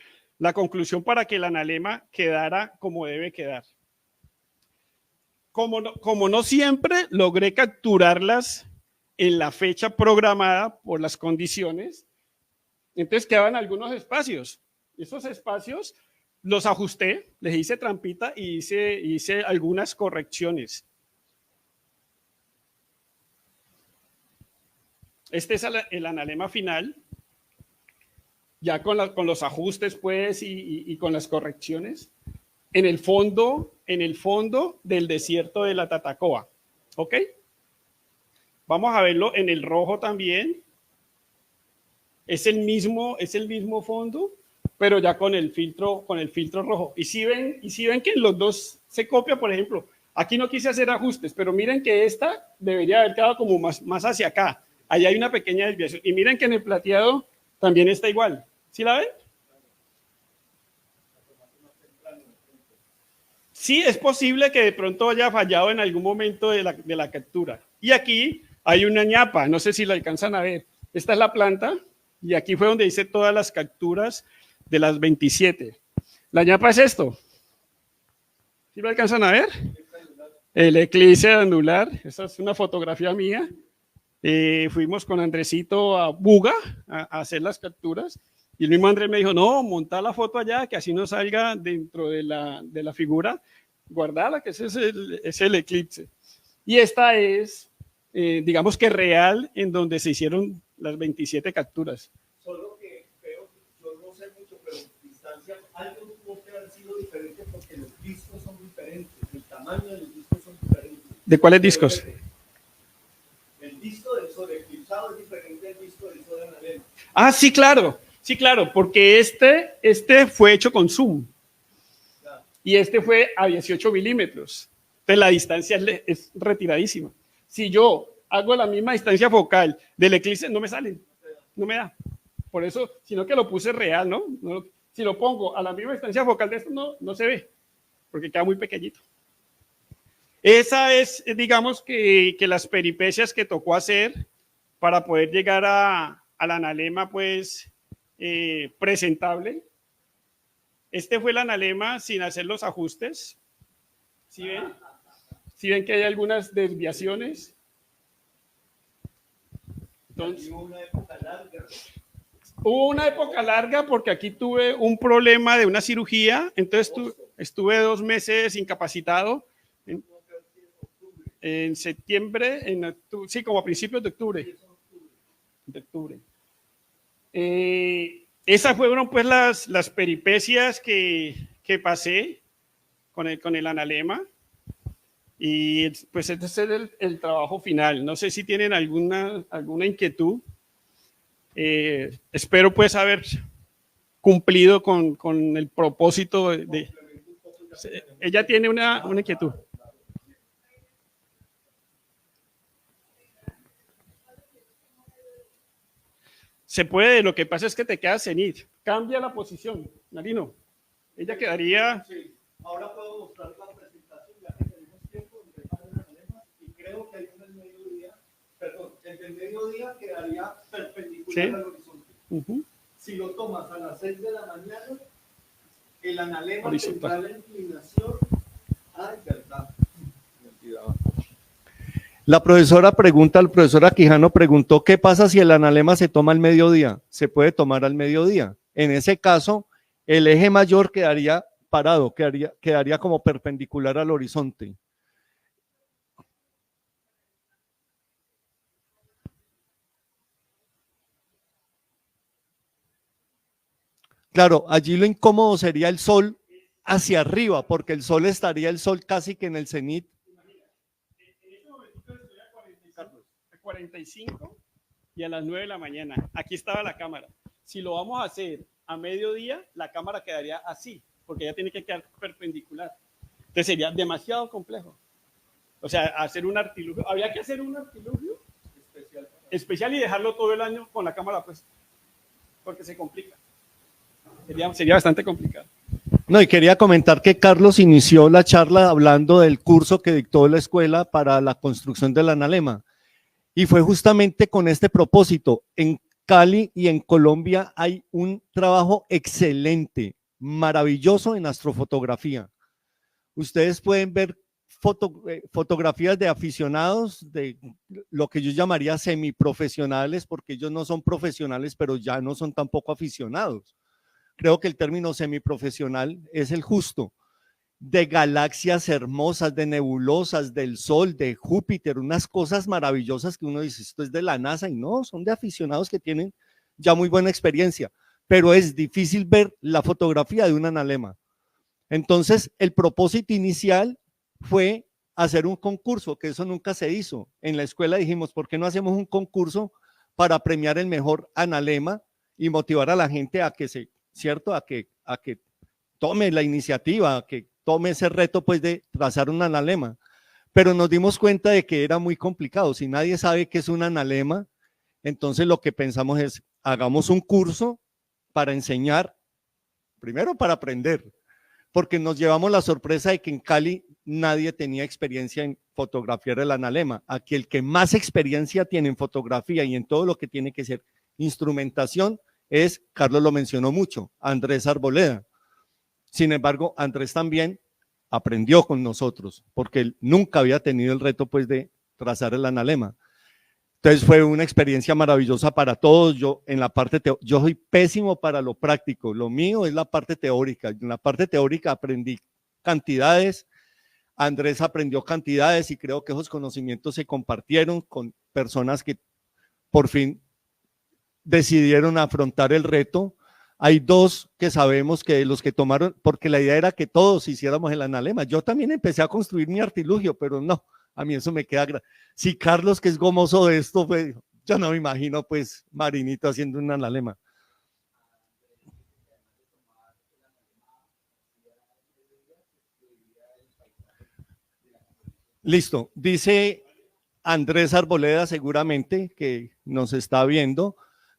conclusión para que el analema quedara como debe quedar. Como no siempre logré capturarlas en la fecha programada por las condiciones, entonces quedaban algunos espacios. Esos espacios los ajusté, les hice trampita y hice algunas correcciones. Este es el analema final, ya con los ajustes pues y con las correcciones. En el fondo del desierto de la Tatacoa. ¿Ok? Vamos a verlo en el rojo también. Es el mismo fondo, pero ya con el filtro rojo. Y si ven que en los dos se copia, por ejemplo, aquí no quise hacer ajustes, pero miren que esta debería haber quedado como más hacia acá. Ahí hay una pequeña desviación. Y miren que en el plateado también está igual. ¿Sí la ven? Sí, es posible que de pronto haya fallado en algún momento de la captura. Y aquí hay una ñapa, no sé si la alcanzan a ver. Esta es la planta y aquí fue donde hice todas las capturas de las 27. La ñapa es esto. ¿Sí lo alcanzan a ver? El eclipse anular. Esa es una fotografía mía. Fuimos con Andresito a Buga a hacer las capturas. Y el mismo Andrés me dijo, no, monta la foto allá, que así no salga dentro de la figura, guardala, que ese es el eclipse. Y esta es, digamos que real, en donde se hicieron las 27 capturas. Solo que creo que yo no sé mucho, pero distancia, algo tuvo que haber sido diferente porque los discos son diferentes, el tamaño de los discos son diferentes. ¿De cuáles discos? El disco del sol eclipsado es diferente del disco del sol de analema. Ah, sí, claro. Sí, claro, porque este fue hecho con zoom y este fue a 18 milímetros. Entonces la distancia es retiradísima. Si yo hago la misma distancia focal del eclipse, no me sale, no me da. Por eso, sino que lo puse real, ¿no? Si lo pongo a la misma distancia focal de esto, no se ve, porque queda muy pequeñito. Esa es, digamos, que las peripecias que tocó hacer para poder llegar al analema, pues, presentable. Este fue el analema sin hacer los ajustes. ¿Sí ven? ¿Sí ven que hay algunas desviaciones? Entonces, hubo una época larga porque aquí tuve un problema de una cirugía, entonces estuve 2 meses incapacitado. En septiembre, sí, como a principios de octubre. Esas fueron pues las peripecias que pasé con el analema y pues este es el trabajo final. No sé si tienen alguna inquietud. Espero pues haber cumplido con el propósito de ella tiene una inquietud. Se puede, lo que pasa es que te queda cenit. Cambia la posición, Marino. Ella quedaría... Sí, ahora puedo mostrar la presentación, ya que tenemos tiempo, y creo que hay un del mediodía, perdón, el del mediodía quedaría perpendicular al horizonte. Si lo tomas a las 6 de la mañana, el analema tendrá la inclinación, verdad. La profesora Quijano preguntó, ¿qué pasa si el analema se toma al mediodía? Se puede tomar al mediodía. En ese caso, el eje mayor quedaría parado, quedaría como perpendicular al horizonte. Claro, allí lo incómodo sería el sol hacia arriba, porque el sol estaría el sol casi que en el cenit. En este momento estoy a 45 y a las 9 de la mañana. Aquí estaba la cámara. Si lo vamos a hacer a mediodía, la cámara quedaría así, porque ya tiene que quedar perpendicular. Entonces sería demasiado complejo. O sea, hacer un artilugio. Habría que hacer un artilugio especial y dejarlo todo el año con la cámara puesta, porque se complica. Sería bastante complicado. No, y quería comentar que Carlos inició la charla hablando del curso que dictó la escuela para la construcción del analema. Y fue justamente con este propósito. En Cali y en Colombia hay un trabajo excelente, maravilloso en astrofotografía. Ustedes pueden ver fotografías de aficionados, de lo que yo llamaría semiprofesionales, porque ellos no son profesionales, pero ya no son tampoco aficionados. Creo que el término semiprofesional es el justo, de galaxias hermosas, de nebulosas, del Sol, de Júpiter, unas cosas maravillosas que uno dice, esto es de la NASA, y no, son de aficionados que tienen ya muy buena experiencia, pero es difícil ver la fotografía de un analema. Entonces, el propósito inicial fue hacer un concurso, que eso nunca se hizo. En la escuela dijimos, ¿por qué no hacemos un concurso para premiar el mejor analema y motivar a la gente a que ¿cierto? A que tome la iniciativa, a que tome ese reto pues de trazar un analema, pero nos dimos cuenta de que era muy complicado. Si nadie sabe qué es un analema, entonces lo que pensamos es, hagamos un curso para enseñar, primero para aprender, porque nos llevamos la sorpresa de que en Cali nadie tenía experiencia en fotografiar el analema. Aquí el que más experiencia tiene en fotografía y en todo lo que tiene que ser instrumentación es, Carlos lo mencionó mucho, Andrés Arboleda. Sin embargo, Andrés también aprendió con nosotros, porque él nunca había tenido el reto pues de trazar el analema. Entonces fue una experiencia maravillosa para todos. Yo soy pésimo para lo práctico, lo mío es la parte teórica. En la parte teórica aprendí cantidades, Andrés aprendió cantidades y creo que esos conocimientos se compartieron con personas que por fin decidieron afrontar el reto. Hay dos que sabemos que los que tomaron, porque la idea era que todos hiciéramos el analema. Yo también empecé a construir mi artilugio, pero no, a mí eso me queda. Si Carlos, que es gomoso de esto, pues, yo no me imagino pues Marinito haciendo un analema. Listo, dice Andrés Arboleda seguramente que nos está viendo,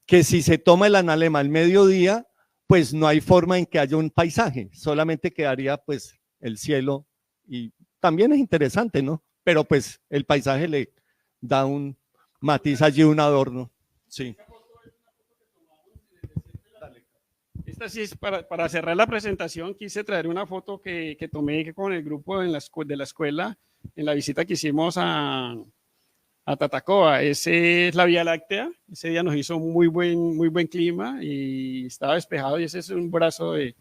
que si se toma el analema al mediodía, pues no hay forma en que haya un paisaje, solamente quedaría pues el cielo y también es interesante, ¿no? Pero pues el paisaje le da un matiz allí, un adorno, sí. Esta sí es para cerrar la presentación, quise traer una foto que tomé con el grupo de la escuela en la visita que hicimos a Tatacoa. Ese es la Vía Láctea. Ese día nos hizo muy buen clima y estaba despejado y ese es un brazo de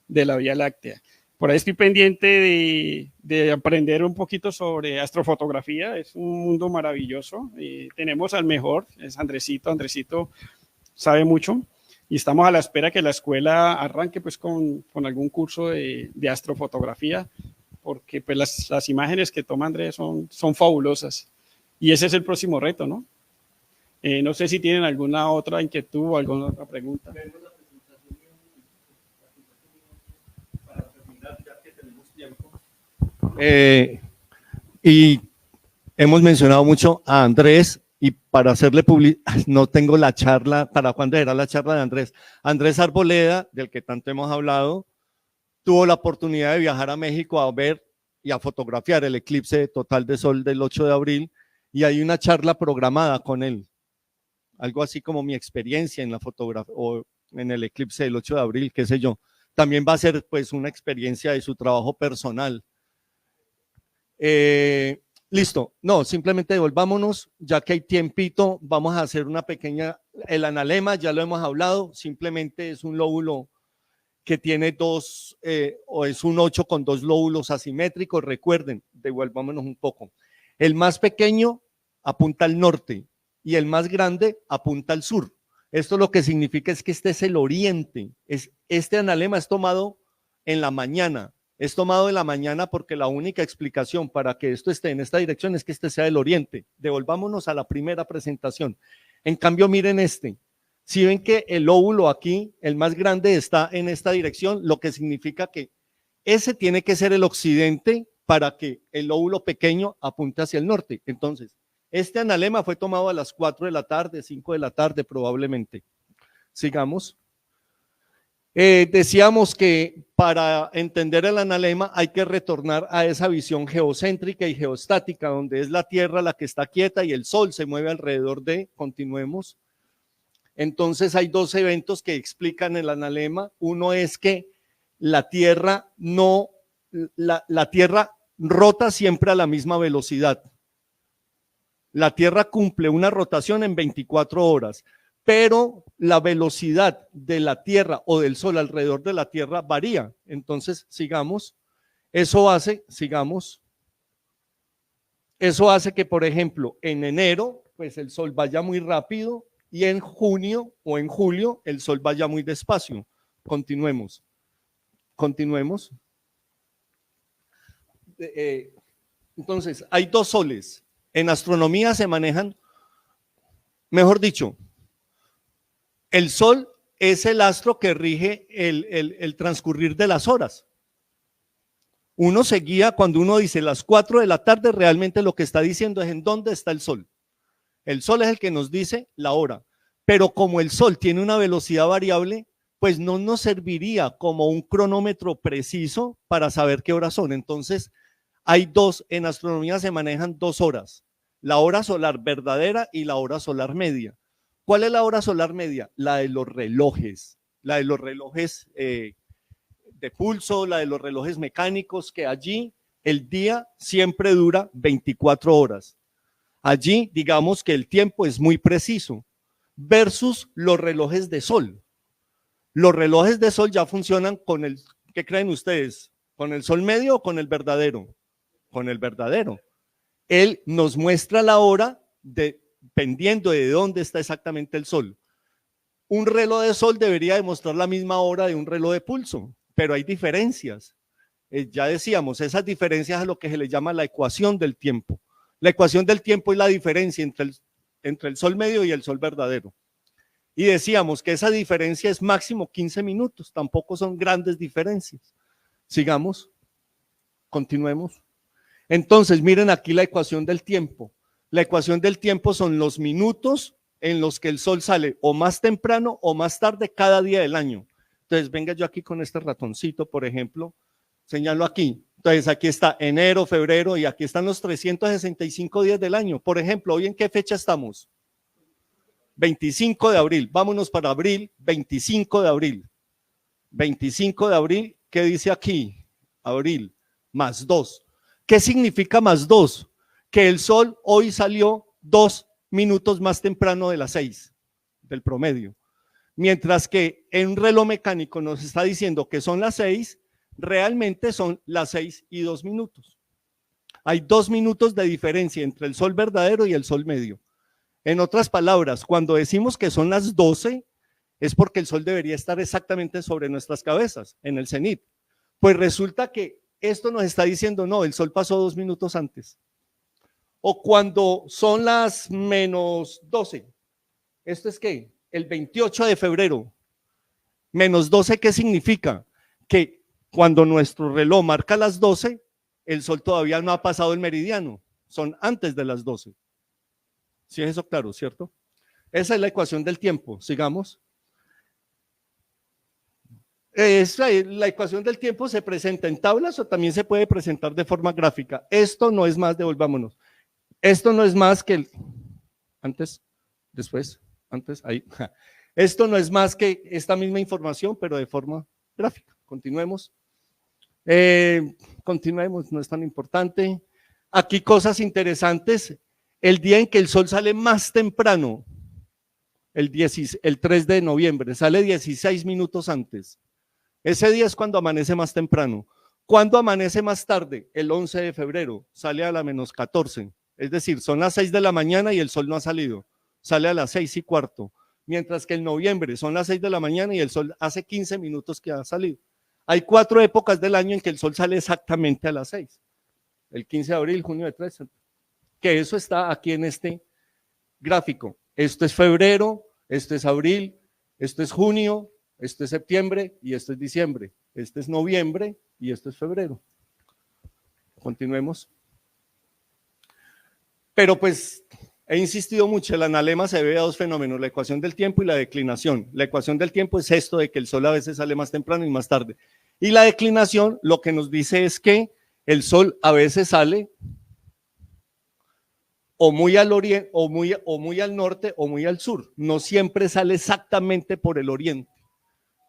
la Vía Láctea. Por ahí estoy pendiente de aprender un poquito sobre astrofotografía. Es un mundo maravilloso. Tenemos al mejor, es Andresito. Andresito sabe mucho y estamos a la espera que la escuela arranque pues con algún curso de astrofotografía, porque pues las imágenes que toma Andrés son fabulosas. Y ese es el próximo reto, ¿no? No sé si tienen alguna otra inquietud o alguna otra pregunta. Y hemos mencionado mucho a Andrés y para hacerle publicidad, no tengo la charla, ¿para cuándo era la charla de Andrés? Andrés Arboleda, del que tanto hemos hablado, tuvo la oportunidad de viajar a México a ver y a fotografiar el eclipse total de sol del 8 de abril y hay una charla programada con él, algo así como mi experiencia en la fotografía o en el eclipse del 8 de abril, qué sé yo. También va a ser pues una experiencia de su trabajo personal. Listo, no, simplemente devolvámonos, ya que hay tiempito, vamos a hacer una pequeña, el analema ya lo hemos hablado, simplemente es un lóbulo que tiene dos, o es un 8 con dos lóbulos asimétricos, recuerden, devolvámonos un poco. El más pequeño apunta al norte y el más grande apunta al sur. Esto lo que significa es que este es el oriente. Este analema es tomado en la mañana. Es tomado en la mañana porque la única explicación para que esto esté en esta dirección es que este sea el oriente. Devolvámonos a la primera presentación. En cambio, miren este. Si ven que el óvulo aquí, el más grande, está en esta dirección, lo que significa que ese tiene que ser el occidente para que el óvulo pequeño apunte hacia el norte. Entonces, este analema fue tomado a las 4 de la tarde, 5 de la tarde probablemente. Sigamos. Decíamos que para entender el analema hay que retornar a esa visión geocéntrica y geostática, donde es la Tierra la que está quieta y el Sol se mueve alrededor de, continuemos. Entonces hay dos eventos que explican el analema. Uno es que la Tierra la Tierra rota siempre a la misma velocidad. La Tierra cumple una rotación en 24 horas, pero la velocidad de la Tierra o del Sol alrededor de la Tierra varía. Entonces, sigamos. Eso hace que, por ejemplo, en enero, pues el Sol vaya muy rápido y en junio o en julio el Sol vaya muy despacio. Continuemos. Entonces, hay dos soles. En astronomía se manejan, mejor dicho, el Sol es el astro que rige el transcurrir de las horas. Uno se guía cuando uno dice las 4 de la tarde, realmente lo que está diciendo es en dónde está el Sol. El Sol es el que nos dice la hora, pero como el Sol tiene una velocidad variable, pues no nos serviría como un cronómetro preciso para saber qué horas son. Entonces, en astronomía se manejan 2 horas, la hora solar verdadera y la hora solar media. ¿Cuál es la hora solar media? La de los relojes, de pulso, la de los relojes mecánicos, que allí el día siempre dura 24 horas. Allí digamos que el tiempo es muy preciso, versus los relojes de sol. Los relojes de sol ya funcionan con ¿qué creen ustedes? ¿Con el sol medio o con el verdadero? Con el verdadero. Él nos muestra la hora dependiendo de dónde está exactamente el sol. Un reloj de sol debería demostrar la misma hora de un reloj de pulso, pero hay diferencias. Ya decíamos, esas diferencias es lo que se le llama la ecuación del tiempo. La ecuación del tiempo es la diferencia entre el sol medio y el sol verdadero. Y decíamos que esa diferencia es máximo 15 minutos, tampoco son grandes diferencias. Sigamos, continuemos. Entonces, miren aquí la ecuación del tiempo. La ecuación del tiempo son los minutos en los que el sol sale o más temprano o más tarde cada día del año. Entonces, venga yo aquí con este ratoncito, por ejemplo, señalo aquí. Entonces, aquí está enero, febrero y aquí están los 365 días del año. Por ejemplo, ¿hoy en qué fecha estamos? 25 de abril. Vámonos para abril, 25 de abril. 25 de abril, ¿qué dice aquí? Abril, más 2. ¿Qué significa más 2? Que el sol hoy salió 2 minutos más temprano de las 6 del promedio. Mientras que en un reloj mecánico nos está diciendo que son las 6, realmente son las 6 y 2 minutos. Hay 2 minutos de diferencia entre el sol verdadero y el sol medio. En otras palabras, cuando decimos que son las 12, es porque el sol debería estar exactamente sobre nuestras cabezas, en el cenit. Pues resulta que esto nos está diciendo, no, el sol pasó 2 minutos antes. O cuando son las menos 12, ¿esto es qué? El 28 de febrero, menos 12, ¿qué significa? Que cuando nuestro reloj marca las 12, el sol todavía no ha pasado el meridiano, son antes de las 12. ¿Sí es eso claro, cierto? Esa es la ecuación del tiempo, sigamos. La ecuación del tiempo se presenta en tablas o también se puede presentar de forma gráfica. Esto no es más, devolvámonos. Esto no es más que antes, después, antes, ahí. Esto no es más que esta misma información, pero de forma gráfica. Continuemos. Continuemos, no es tan importante. Aquí cosas interesantes. El día en que el sol sale más temprano, el 3 de noviembre, sale 16 minutos antes. Ese día es cuando amanece más temprano. ¿Cuándo amanece más tarde? El 11 de febrero, sale a la menos 14. Es decir, son las 6 de la mañana y el sol no ha salido. Sale a las 6:15. mientras que en noviembre son las 6 de la mañana y el sol hace 15 minutos que ha salido. Hay 4 épocas del año en que el sol sale exactamente a las 6. El 15 de abril, junio de 13, que eso está aquí en este gráfico. Esto es febrero, esto es abril, esto es junio, esto es septiembre y esto es diciembre. Este es noviembre y esto es febrero. Continuemos. Pero pues he insistido mucho, el analema se debe a 2 fenómenos, la ecuación del tiempo y la declinación. La ecuación del tiempo es esto de que el sol a veces sale más temprano y más tarde. Y la declinación lo que nos dice es que el sol a veces sale o muy al oriente, o muy al norte o muy al sur. No siempre sale exactamente por el oriente.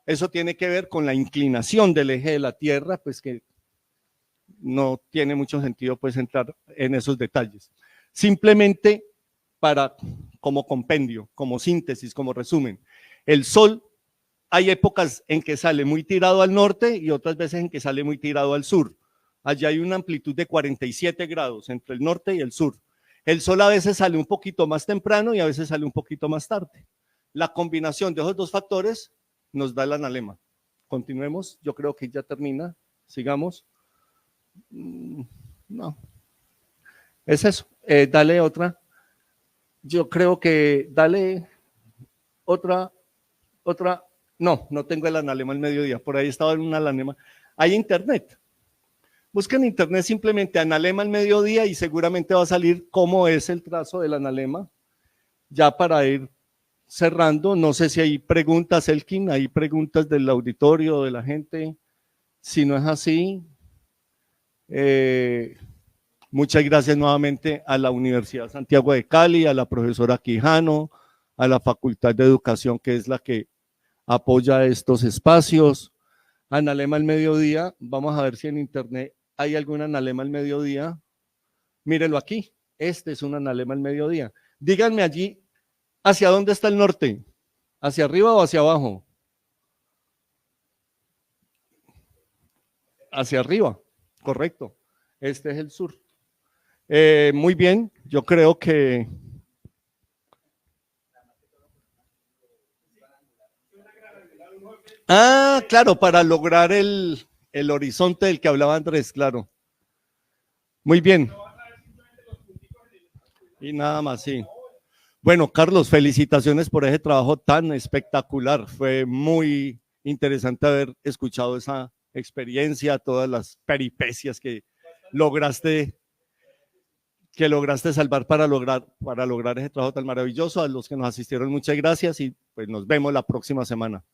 Eso tiene que ver con la inclinación del eje de la Tierra, pues que no tiene mucho sentido pues entrar en esos detalles. Simplemente como compendio, como síntesis, como resumen, el sol hay épocas en que sale muy tirado al norte y otras veces en que sale muy tirado al sur. Allá hay una amplitud de 47 grados entre el norte y el sur. El sol a veces sale un poquito más temprano y a veces sale un poquito más tarde. La combinación de esos 2 factores nos da el analema. Continuemos, yo creo que ya termina, sigamos. No, es eso, dale otra. Yo creo que dale otra, no tengo el analema al mediodía, por ahí estaba en un analema. Hay internet. Busquen en internet simplemente analema al mediodía y seguramente va a salir cómo es el trazo del analema. Ya para ir cerrando, no sé si hay preguntas, Elkin, hay preguntas del auditorio, de la gente. Si no es así, muchas gracias nuevamente a la Universidad Santiago de Cali, a la profesora Quijano, a la Facultad de Educación, que es la que apoya estos espacios. Analema al mediodía, vamos a ver si en internet hay algún analema al mediodía. Mírelo aquí, este es un analema al mediodía. Díganme allí, ¿hacia dónde está el norte? ¿Hacia arriba o hacia abajo? Hacia arriba, correcto. Este es el sur. Muy bien, yo creo que... Ah, claro, para lograr el horizonte del que hablaba Andrés, claro. Muy bien. Y nada más, sí. Bueno, Carlos, felicitaciones por ese trabajo tan espectacular. Fue muy interesante haber escuchado esa experiencia, todas las peripecias que lograste salvar para lograr ese trabajo tan maravilloso. A los que nos asistieron, muchas gracias y pues nos vemos la próxima semana.